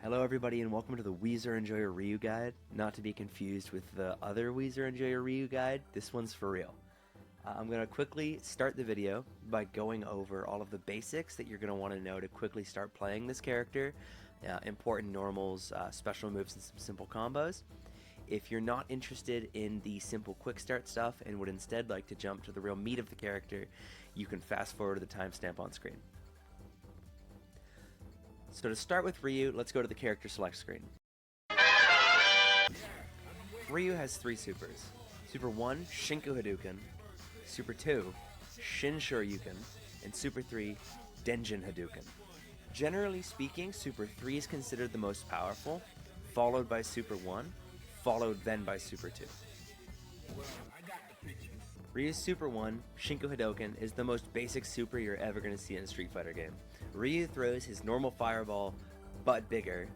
Hello everybody and welcome to the Weezer Enjoy Your Ryu guide, not to be confused with the other Weezer Enjoy Your Ryu guide. This one's for real. I'm going to quickly start the video by going over all of the basics that you're going to want to know to quickly start playing this character, important normals, special moves, and some simple combos. If you're not interested in the simple quick start stuff and would instead like to jump to the real meat of the character, you can fast forward to the timestamp on screen. So to start with Ryu, let's go to the character select screen. Ryu has three supers. Super 1, Shinku Hadoken. Super 2, Shin Shoryuken. And Super 3, Denjin Hadoken. Generally speaking, Super 3 is considered the most powerful, followed by Super 1, followed then by Super 2. Ryu's Super 1, Shinku Hadoken, is the most basic super you're ever going to see in a Street Fighter game. Ryu throws his normal fireball, but bigger.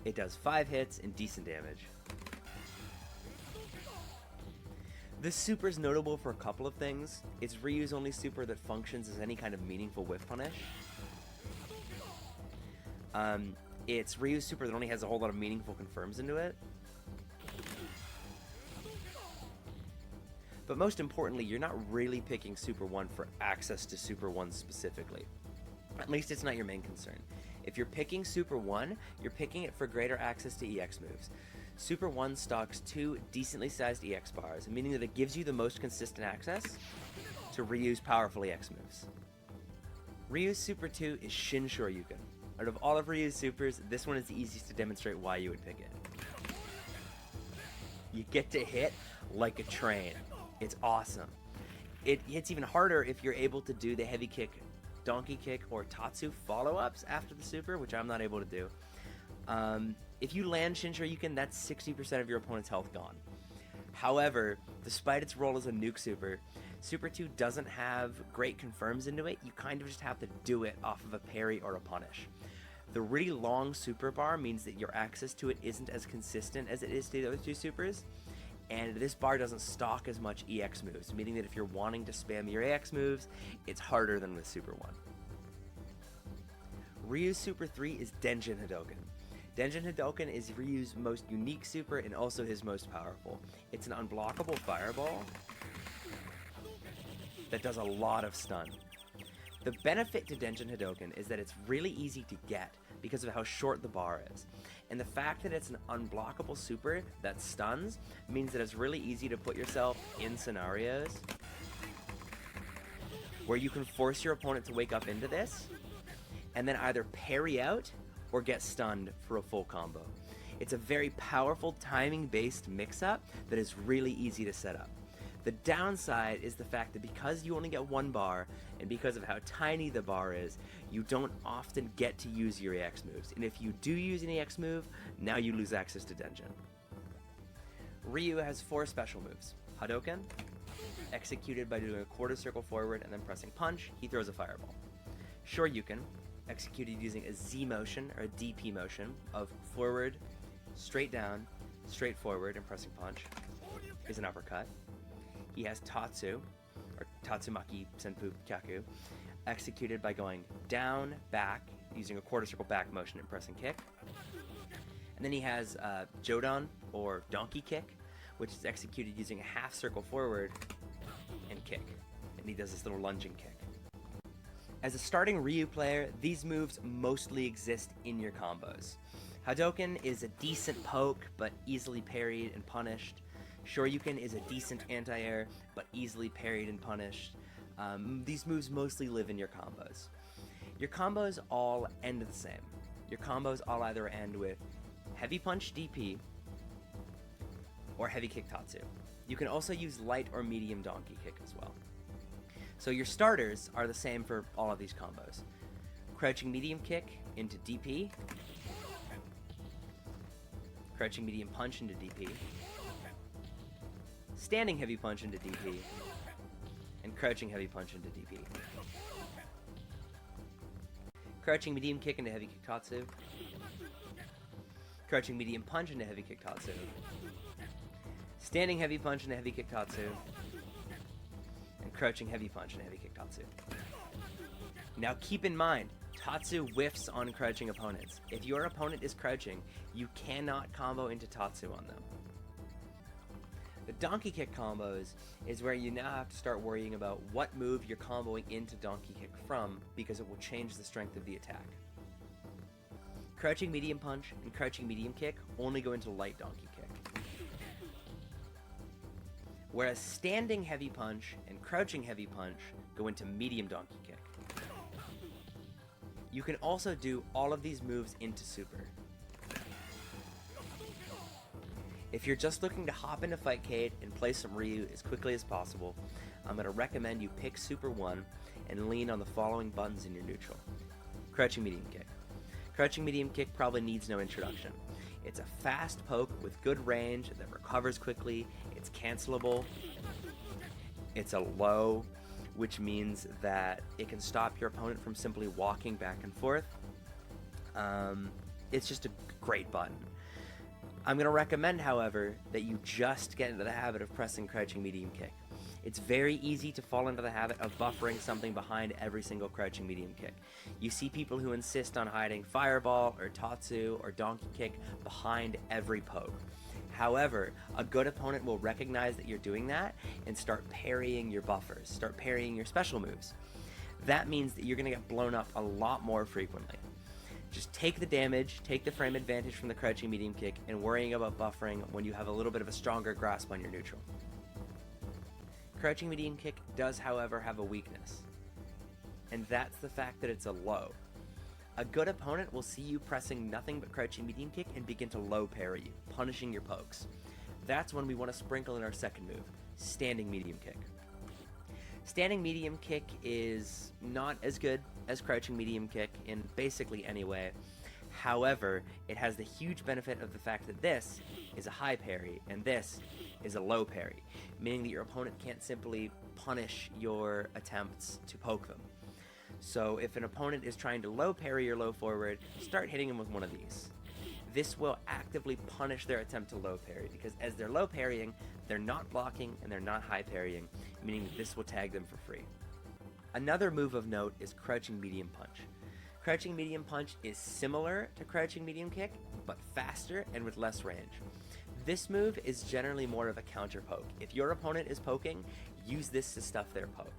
It does 5 hits and decent damage. This super is notable for a couple of things. It's Ryu's only super that functions as any kind of meaningful whiff punish. It's Ryu's super that only has a whole lot of meaningful confirms into it. But most importantly, you're not really picking Super 1 for access to Super 1 specifically. At least it's not your main concern. If you're picking Super 1, you're picking it for greater access to EX moves. Super 1 stocks 2 decently sized EX bars, meaning that it gives you the most consistent access to Ryu's powerful EX moves. Ryu's Super 2 is Shin Shoryuken. Out of all of Ryu's supers, this one is the easiest to demonstrate why you would pick it. You get to hit like a train. It's awesome. It hits even harder if you're able to do the heavy kick, donkey kick, or tatsu follow-ups after the super, which I'm not able to do. If you land Shin Shoryuken, that's 60% of your opponent's health gone. However, despite its role as a nuke super, Super 2 doesn't have great confirms into it. You kind of just have to do it off of a parry or a punish. The really long super bar means that your access to it isn't as consistent as it is to the other two supers. And this bar doesn't stock as much EX moves, meaning that if you're wanting to spam your EX moves, it's harder than with Super 1. Ryu's Super 3 is Denjin Hadoken. Denjin Hadoken is Ryu's most unique super and also his most powerful. It's an unblockable fireball that does a lot of stun. The benefit to Denjin Hadoken is that it's really easy to get because of how short the bar is. And the fact that it's an unblockable super that stuns means that it's really easy to put yourself in scenarios where you can force your opponent to wake up into this and then either parry out or get stunned for a full combo. It's a very powerful timing-based mix-up that is really easy to set up. The downside is the fact that because you only get one bar, and because of how tiny the bar is, you don't often get to use your EX moves. And if you do use an EX move, now you lose access to Denjin. Ryu has 4 special moves. Hadoken, executed by doing a quarter circle forward and then pressing punch, he throws a fireball. Shoryuken, executed using a Z motion, or a DP motion, of forward, straight down, straight forward, and pressing punch, is an uppercut. He has Tatsu, or Tatsumaki Senpu Kyaku, executed by going down, back, using a quarter circle back motion and pressing kick. And then he has Jodan, or donkey kick, which is executed using a half circle forward and kick. And he does this little lunging kick. As a starting Ryu player, these moves mostly exist in your combos. Hadoken is a decent poke, but easily parried and punished. Shoryuken is a decent anti-air, but easily parried and punished. These moves mostly live in your combos. Your combos all end the same. Your combos all either end with heavy punch DP or heavy kick tatsu. You can also use light or medium donkey kick as well. So your starters are the same for all of these combos. Crouching medium kick into DP, crouching medium punch into DP, standing heavy punch into DP, and crouching heavy punch into DP. Crouching medium kick into heavy kick tatsu, crouching medium punch into heavy kick tatsu, standing heavy punch into heavy kick tatsu, and crouching heavy punch into heavy kick tatsu. Now keep in mind, Tatsu whiffs on crouching opponents. If your opponent is crouching, you cannot combo into Tatsu on them. The donkey kick combos is where you now have to start worrying about what move you're comboing into donkey kick from, because it will change the strength of the attack. Crouching medium punch and crouching medium kick only go into light donkey kick. Whereas standing heavy punch and crouching heavy punch go into medium donkey kick. You can also do all of these moves into super. If you're just looking to hop into Fightcade and play some Ryu as quickly as possible, I'm going to recommend you pick Super 1 and lean on the following buttons in your neutral. Crouching medium kick. Crouching medium kick probably needs no introduction. It's a fast poke with good range that recovers quickly, it's cancelable, it's a low, which means that it can stop your opponent from simply walking back and forth. It's just a great button. I'm going to recommend, however, that you just get into the habit of pressing crouching medium kick. It's very easy to fall into the habit of buffering something behind every single crouching medium kick. You see people who insist on hiding fireball or tatsu or donkey kick behind every poke. However, a good opponent will recognize that you're doing that and start parrying your buffers, start parrying your special moves. That means that you're going to get blown up a lot more frequently. Just take the damage, take the frame advantage from the crouching medium kick, and worrying about buffering when you have a little bit of a stronger grasp on your neutral. Crouching medium kick does, however, have a weakness, and that's the fact that it's a low. A good opponent will see you pressing nothing but crouching medium kick and begin to low parry you, punishing your pokes. That's when we want to sprinkle in our second move, standing medium kick. Standing medium kick is not as good as crouching medium kick in basically any way. However, it has the huge benefit of the fact that this is a high parry and this is a low parry, meaning that your opponent can't simply punish your attempts to poke them. So if an opponent is trying to low parry or low forward, start hitting them with one of these. This will actively punish their attempt to low parry, because as they're low parrying, they're not blocking and they're not high parrying, meaning that this will tag them for free. Another move of note is crouching medium punch. Crouching medium punch is similar to crouching medium kick, but faster and with less range. This move is generally more of a counter poke. If your opponent is poking, use this to stuff their poke.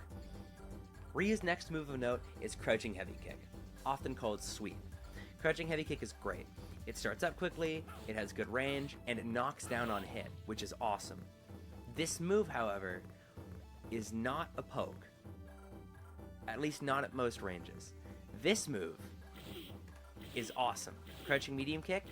Ryu's next move of note is crouching heavy kick, often called sweep. Crouching heavy kick is great. It starts up quickly, it has good range, and it knocks down on hit, which is awesome. This move, however, is not a poke, at least not at most ranges. This move is awesome. Crouching medium kick,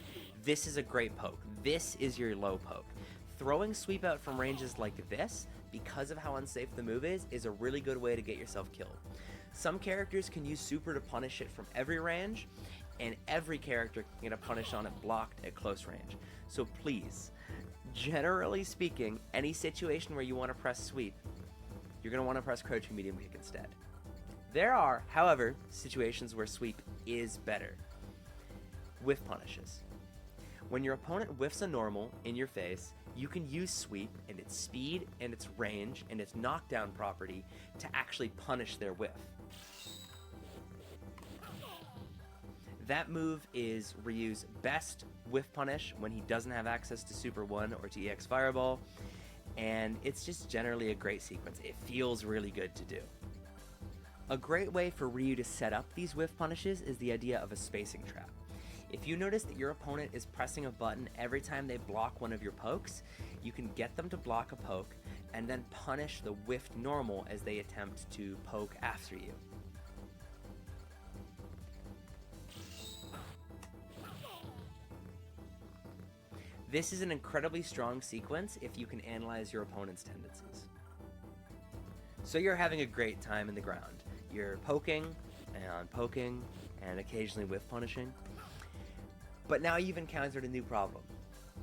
this is a great poke. This is your low poke. Throwing sweep out from ranges like this, because of how unsafe the move is a really good way to get yourself killed. Some characters can use super to punish it from every range, and every character can get a punish on it blocked at close range. So please, generally speaking, any situation where you want to press sweep, you're going to want to press crouching medium kick instead. There are, however, situations where sweep is better. Whiff punishes. When your opponent whiffs a normal in your face, you can use sweep and its speed and its range and its knockdown property to actually punish their whiff. That move is Ryu's best whiff punish when he doesn't have access to Super 1 or to EX Fireball, and it's just generally a great sequence. It feels really good to do. A great way for Ryu to set up these whiff punishes is the idea of a spacing trap. If you notice that your opponent is pressing a button every time they block one of your pokes, you can get them to block a poke and then punish the whiffed normal as they attempt to poke after you. This is an incredibly strong sequence if you can analyze your opponent's tendencies. So you're having a great time in the ground. You're poking and occasionally whiff punishing. But now you've encountered a new problem.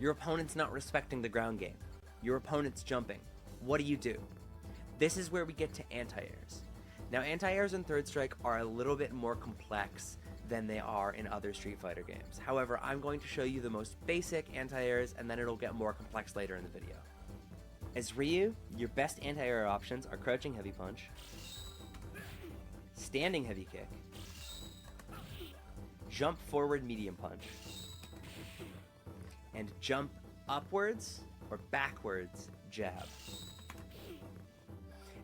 Your opponent's not respecting the ground game. Your opponent's jumping. What do? This is where we get to anti-airs. Now anti-airs in Third Strike are a little bit more complex than they are in other Street Fighter games. However, I'm going to show you the most basic anti-airs and then it'll get more complex later in the video. As Ryu, your best anti-air options are crouching heavy punch, standing heavy kick, jump forward medium punch, and jump upwards or backwards jab.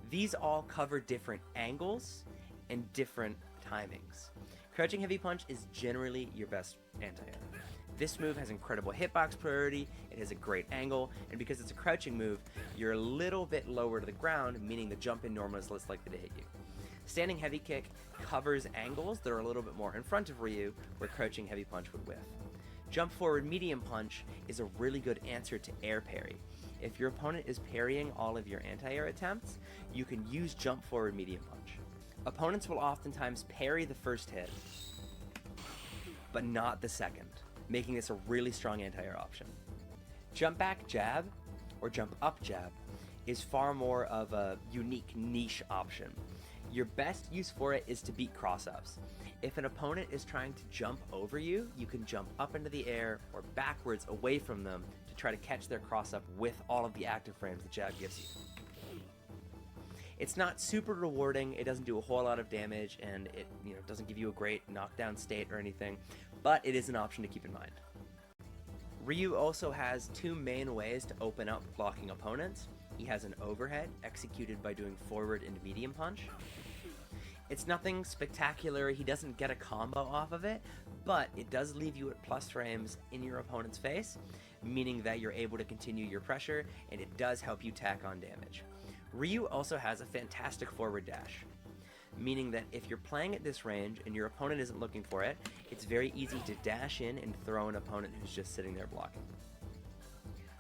These all cover different angles and different timings. Crouching heavy punch is generally your best anti-air. This move has incredible hitbox priority, it has a great angle, and because it's a crouching move, you're a little bit lower to the ground, meaning the jump in normal is less likely to hit you. Standing heavy kick covers angles that are a little bit more in front of Ryu, where crouching heavy punch would whiff. Jump forward medium punch is a really good answer to air parry. If your opponent is parrying all of your anti-air attempts, you can use jump forward medium punch. Opponents will oftentimes parry the first hit, but not the second, making this a really strong anti-air option. Jump back jab, or jump up jab, is far more of a unique niche option. Your best use for it is to beat cross-ups. If an opponent is trying to jump over you, you can jump up into the air or backwards away from them to try to catch their cross-up with all of the active frames the jab gives you. It's not super rewarding, it doesn't do a whole lot of damage, and it doesn't give you a great knockdown state or anything, but it is an option to keep in mind. Ryu also has two main ways to open up blocking opponents. He has an overhead, executed by doing forward and medium punch. It's nothing spectacular, he doesn't get a combo off of it, but it does leave you at plus frames in your opponent's face, meaning that you're able to continue your pressure, and it does help you tack on damage. Ryu also has a fantastic forward dash, meaning that if you're playing at this range and your opponent isn't looking for it, it's very easy to dash in and throw an opponent who's just sitting there blocking.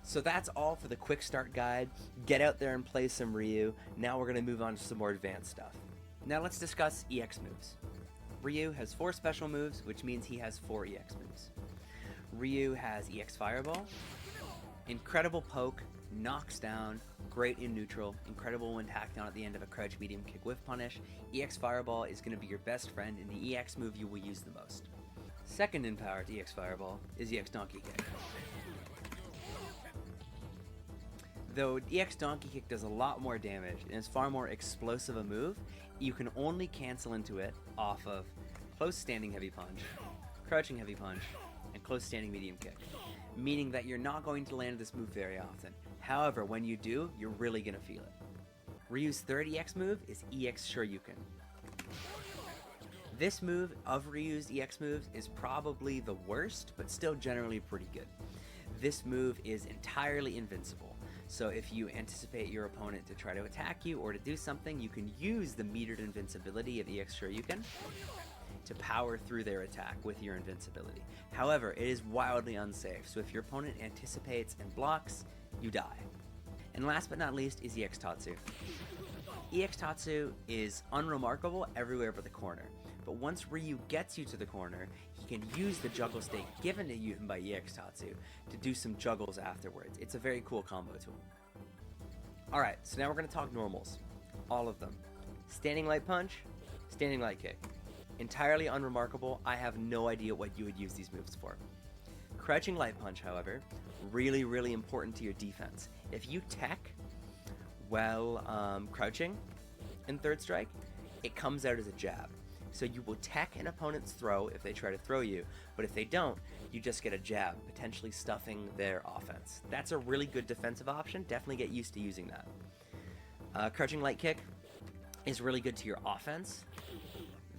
So that's all for the quick start guide. Get out there and play some Ryu. Now we're going to move on to some more advanced stuff. Now let's discuss EX moves. Ryu has 4 special moves, which means he has 4 EX moves. Ryu has EX Fireball, incredible poke, knocks down, great in neutral, incredible when tacked on at the end of a crouch medium kick whiff punish. EX Fireball is going to be your best friend and the EX move you will use the most. Second in power to EX Fireball is EX Donkey Kick. Though EX Donkey Kick does a lot more damage and is far more explosive a move, you can only cancel into it off of close standing heavy punch, crouching heavy punch, and close standing medium kick, meaning that you're not going to land this move very often. However, when you do, you're really going to feel it. Ryu's third EX move is EX Shoryuken. This move of Ryu's EX moves is probably the worst, but still generally pretty good. This move is entirely invincible. So if you anticipate your opponent to try to attack you or to do something, you can use the metered invincibility of EX Shoryuken to power through their attack with your invincibility. However, it is wildly unsafe, so if your opponent anticipates and blocks, you die. And last but not least is EX Tatsu. EX Tatsu is unremarkable everywhere but the corner, but once Ryu gets you to the corner, he can use the juggle state given to him by EX Tatsu to do some juggles afterwards. It's a very cool combo tool. Alright, so now we're going to talk normals. All of them. Standing light punch, standing light kick. Entirely unremarkable, I have no idea what you would use these moves for. Crouching light punch, however, really, really important to your defense. If you tech while crouching in third strike, it comes out as a jab. So you will tech an opponent's throw if they try to throw you, but if they don't, you just get a jab, potentially stuffing their offense. That's a really good defensive option, definitely get used to using that. Crouching light kick is really good to your offense.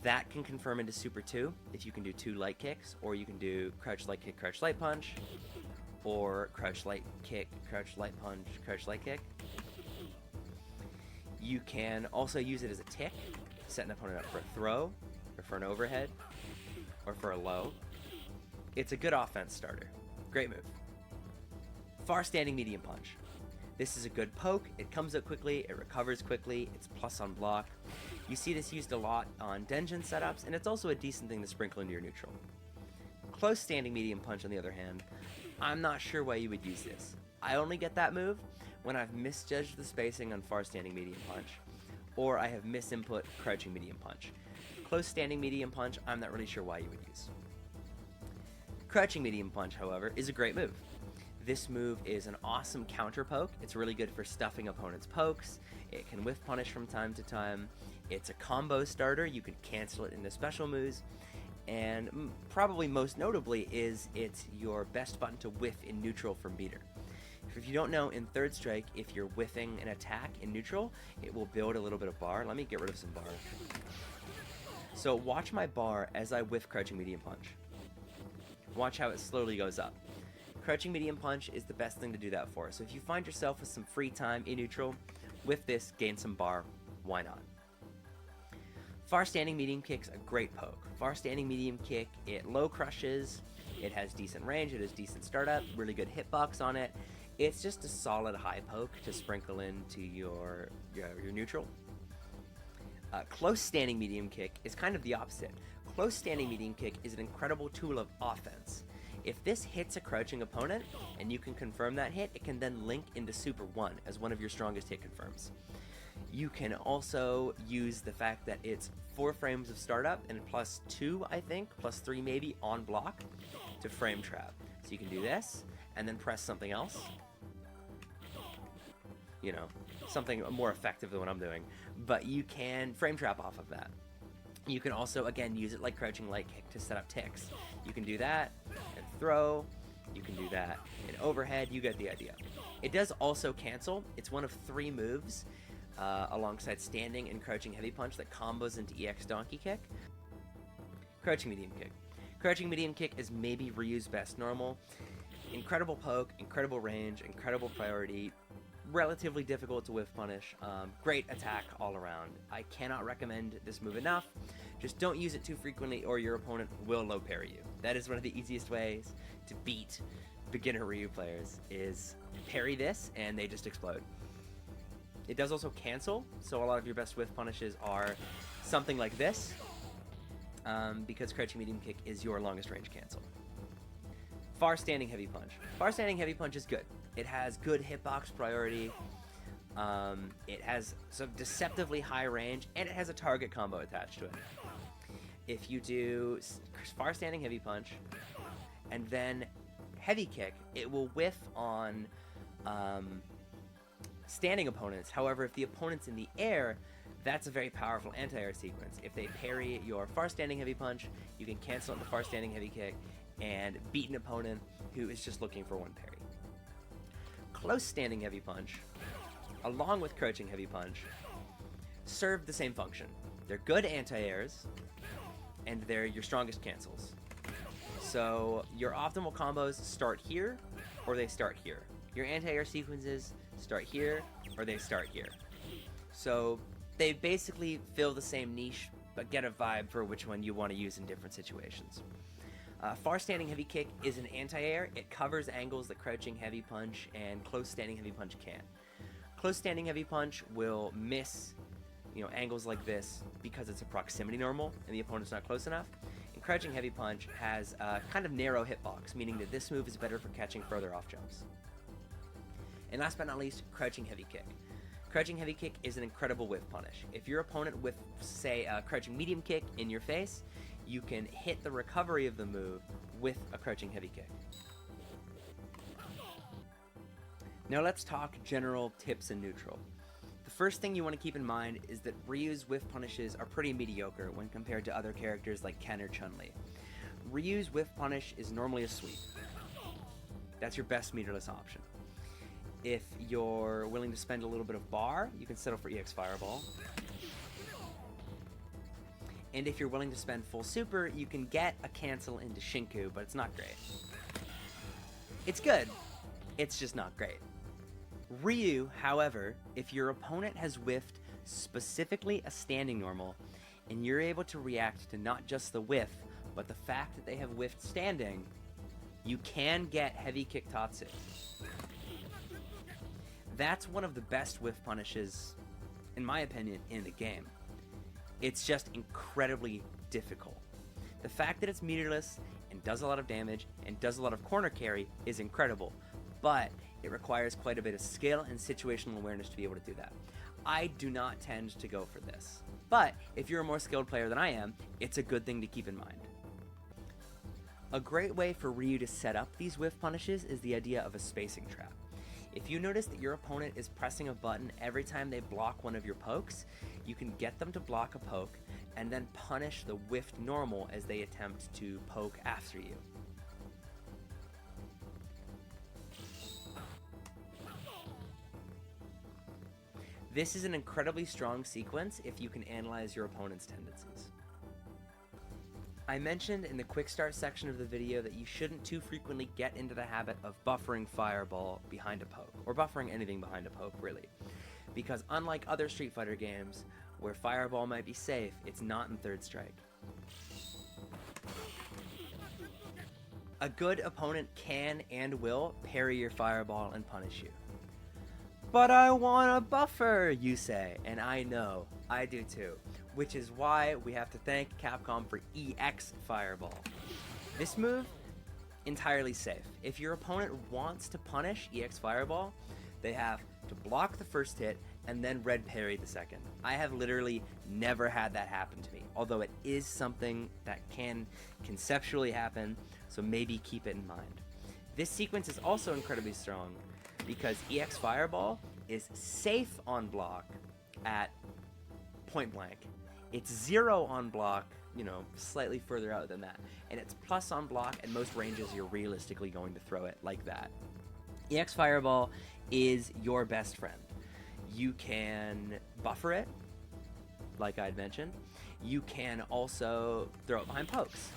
That can confirm into Super 2 if you can do 2 light kicks, or you can do crouch light kick, crouch light punch, or crouch light kick, crouch light punch, crouch light kick. You can also use it as a tick, set an opponent up for a throw, or for an overhead, or for a low. It's a good offense starter. Great move. Far standing medium punch. This is a good poke, it comes out quickly, it recovers quickly, it's plus on block. You see this used a lot on Denjin setups, and it's also a decent thing to sprinkle into your neutral. Close standing medium punch on the other hand, I'm not sure why you would use this. I only get that move when I've misjudged the spacing on far standing medium punch, or I have misinput crouching medium punch. Close standing medium punch, I'm not really sure why you would use. Crouching medium punch, however, is a great move. This move is an awesome counter poke. It's really good for stuffing opponents' pokes. It can whiff punish from time to time. It's a combo starter. You can cancel it into special moves. and probably most notably is it's your best button to whiff in neutral for meter. If you don't know, in third strike, if you're whiffing an attack in neutral, it will build a little bit of bar. Let me get rid of some bar. So watch my bar as I whiff crouching medium punch. Watch how it slowly goes up. Crouching medium punch is the best thing to do that for. So if you find yourself with some free time in neutral, whiff this, gain some bar, why not? Far standing medium kick's a great poke. Far standing medium kick, it low crushes, it has decent range, it has decent startup, really good hitbox on it. It's just a solid high poke to sprinkle into your neutral. Close standing medium kick is kind of the opposite. Close standing medium kick is an incredible tool of offense. If this hits a crouching opponent, and you can confirm that hit, it can then link into Super 1 as one of your strongest hit confirms. You can also use the fact that it's 4 frames of startup and +2, I think, +3 maybe, on block to frame trap. So you can do this, and then press something else. You know, something more effective than what I'm doing. But you can frame trap off of that. You can also, again, use it like crouching light kick to set up ticks. You can do that and throw. You can do that and overhead. You get the idea. It does also cancel. It's one of 3 moves alongside standing and crouching heavy punch that combos into EX donkey kick. Crouching medium kick. Crouching medium kick is maybe Ryu's best normal. Incredible poke, incredible range, incredible priority. Relatively difficult to whiff punish. Great attack all around. I cannot recommend this move enough. Just don't use it too frequently or your opponent will low parry you. That is one of the easiest ways to beat beginner Ryu players, is parry this and they just explode. It does also cancel, so a lot of your best whiff punishes are something like this, because crouching medium kick is your longest range cancel. Far standing heavy punch. Far standing heavy punch is good. It has good hitbox priority, it has some deceptively high range, and it has a target combo attached to it. If you do far standing heavy punch, and then heavy kick, it will whiff on standing opponents. However, if the opponent's in the air, that's a very powerful anti-air sequence. If they parry your far standing heavy punch, you can cancel into far standing heavy kick and beat an opponent who is just looking for one parry. Close standing heavy punch, along with crouching heavy punch, serve the same function. They're good anti-airs, and they're your strongest cancels. So your optimal combos start here, or they start here. Your anti-air sequences start here, or they start here. So they basically fill the same niche, but get a vibe for which one you want to use in different situations. Far standing heavy kick is an anti-air. It covers angles that crouching heavy punch and close standing heavy punch can't. Close standing heavy punch will miss, angles like this because it's a proximity normal and the opponent's not close enough. And crouching heavy punch has a kind of narrow hitbox, meaning that this move is better for catching further off jumps. And last but not least, crouching heavy kick. Crouching heavy kick is an incredible whiff punish. If your opponent with, say, a crouching medium kick in your face, you can hit the recovery of the move with a crouching heavy kick. Now let's talk general tips in neutral. The first thing you want to keep in mind is that Ryu's whiff punishes are pretty mediocre when compared to other characters like Ken or Chun-Li. Ryu's whiff punish is normally a sweep. That's your best meterless option. If you're willing to spend a little bit of bar, you can settle for EX Fireball. And if you're willing to spend full super, you can get a cancel into Shinku, but it's not great. It's good, it's just not great. Ryu, however, if your opponent has whiffed specifically a standing normal, and you're able to react to not just the whiff, but the fact that they have whiffed standing, you can get heavy kick tatsu. That's one of the best whiff punishes, in my opinion, in the game. It's just incredibly difficult. The fact that it's meterless and does a lot of damage and does a lot of corner carry is incredible, but it requires quite a bit of skill and situational awareness to be able to do that. I do not tend to go for this, but if you're a more skilled player than I am, it's a good thing to keep in mind. A great way for Ryu to set up these whiff punishes is the idea of a spacing trap. If you notice that your opponent is pressing a button every time they block one of your pokes, you can get them to block a poke, and then punish the whiffed normal as they attempt to poke after you. This is an incredibly strong sequence if you can analyze your opponent's tendencies. I mentioned in the quick start section of the video that you shouldn't too frequently get into the habit of buffering Fireball behind a poke, or buffering anything behind a poke, really. Because unlike other Street Fighter games, where Fireball might be safe, it's not in third strike. A good opponent can and will parry your Fireball and punish you. But I want a buffer, you say, and I know, I do too. Which is why we have to thank Capcom for EX Fireball. This move, entirely safe. If your opponent wants to punish EX Fireball, they have to block the first hit and then red parry the second. I have literally never had that happen to me, although it is something that can conceptually happen, so maybe keep it in mind. This sequence is also incredibly strong because EX Fireball is safe on block at point blank. It's 0 on block, you know, slightly further out than that. And it's plus on block at most ranges you're realistically going to throw it like that. EX Fireball is your best friend. You can buffer it, like I'd mentioned. You can also throw it behind pokes.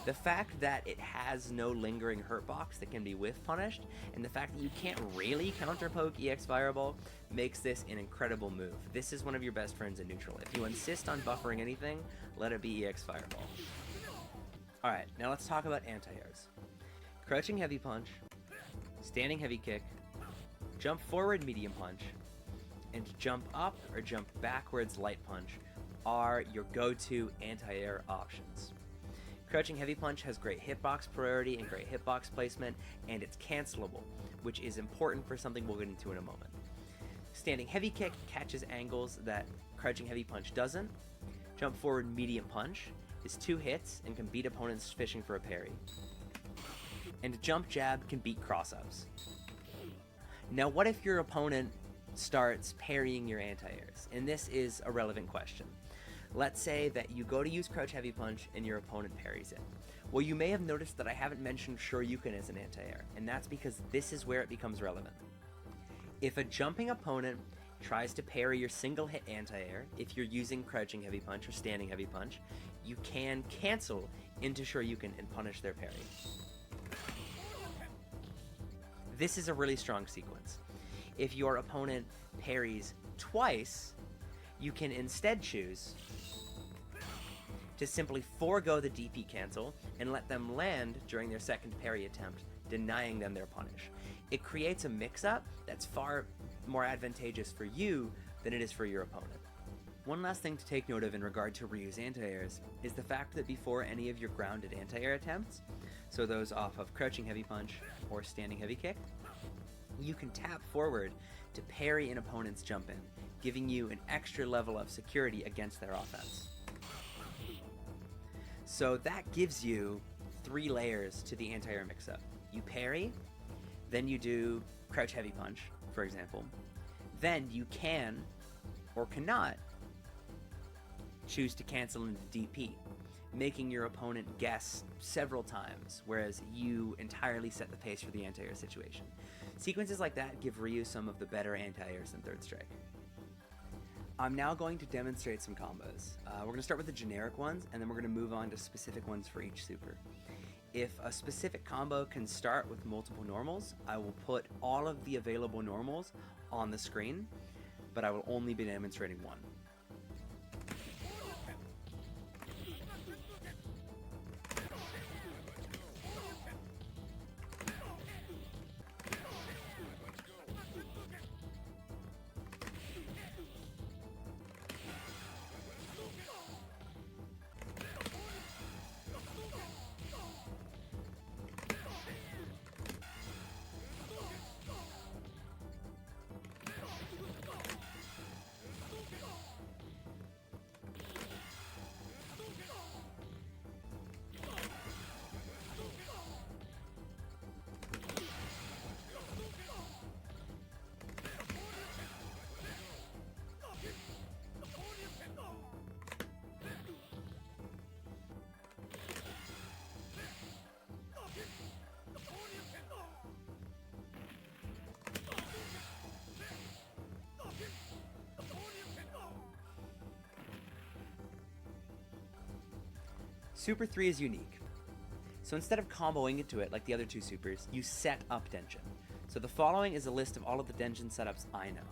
The fact that it has no lingering hurt box that can be whiff punished, and the fact that you can't really counter poke EX Fireball makes this an incredible move. This is one of your best friends in neutral. If you insist on buffering anything, let it be EX Fireball. Alright, now let's talk about anti-airs. Crouching heavy punch, standing heavy kick, jump forward medium punch, and jump up or jump backwards light punch are your go-to anti-air options. Crouching heavy punch has great hitbox priority and great hitbox placement, and it's cancelable, which is important for something we'll get into in a moment. Standing heavy kick catches angles that crouching heavy punch doesn't. Jump forward medium punch is 2 hits and can beat opponents fishing for a parry. And jump jab can beat cross-ups. Now what if your opponent starts parrying your anti-airs? And this is a relevant question. Let's say that you go to use crouch heavy punch and your opponent parries it. Well, you may have noticed that I haven't mentioned Shoryuken as an anti-air, and that's because this is where it becomes relevant. If a jumping opponent tries to parry your single hit anti-air, if you're using crouching heavy punch or standing heavy punch, you can cancel into Shoryuken and punish their parry. This is a really strong sequence. If your opponent parries twice, you can instead choose to simply forego the DP cancel and let them land during their second parry attempt, denying them their punish. It creates a mix-up that's far more advantageous for you than it is for your opponent. One last thing to take note of in regard to reuse anti-airs is the fact that before any of your grounded anti-air attempts, so those off of crouching heavy punch or standing heavy kick, you can tap forward to parry an opponent's jump in, giving you an extra level of security against their offense. So that gives you 3 layers to the anti-air mix-up. You parry, then you do crouch heavy punch, for example. Then you can, or cannot, choose to cancel into DP, making your opponent guess several times, whereas you entirely set the pace for the anti-air situation. Sequences like that give Ryu some of the better anti-airs in third strike. I'm now going to demonstrate some combos. We're going to start with the generic ones, and then we're going to move on to specific ones for each super. If a specific combo can start with multiple normals, I will put all of the available normals on the screen, but I will only be demonstrating one. Super 3 is unique. So instead of comboing into it like the other two supers, you set up Denjin. So the following is a list of all of the Denjin setups I know.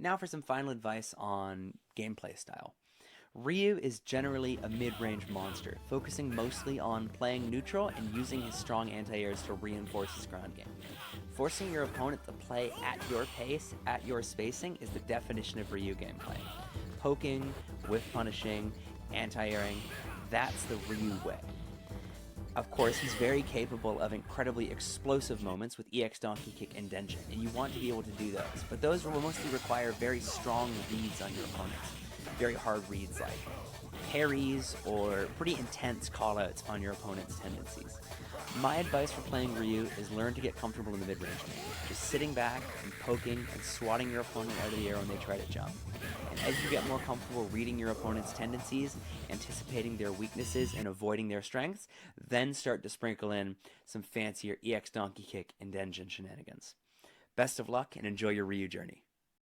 Now for some final advice on gameplay style. Ryu is generally a mid-range monster, focusing mostly on playing neutral and using his strong anti-airs to reinforce his ground game. Forcing your opponent to play at your pace, at your spacing, is the definition of Ryu gameplay. Poking, whiff punishing, anti-airing, that's the Ryu way. Of course, he's very capable of incredibly explosive moments with EX Donkey Kick and Denjin, and you want to be able to do those. But those will mostly require very strong reads on your opponents. Very hard reads like parries or pretty intense callouts on your opponent's tendencies. My advice for playing Ryu is learn to get comfortable in the mid-range game. Just sitting back and poking and swatting your opponent out of the air when they try to jump. And as you get more comfortable reading your opponent's tendencies, anticipating their weaknesses, and avoiding their strengths, then start to sprinkle in some fancier EX Donkey Kick and Denjin shenanigans. Best of luck and enjoy your Ryu journey.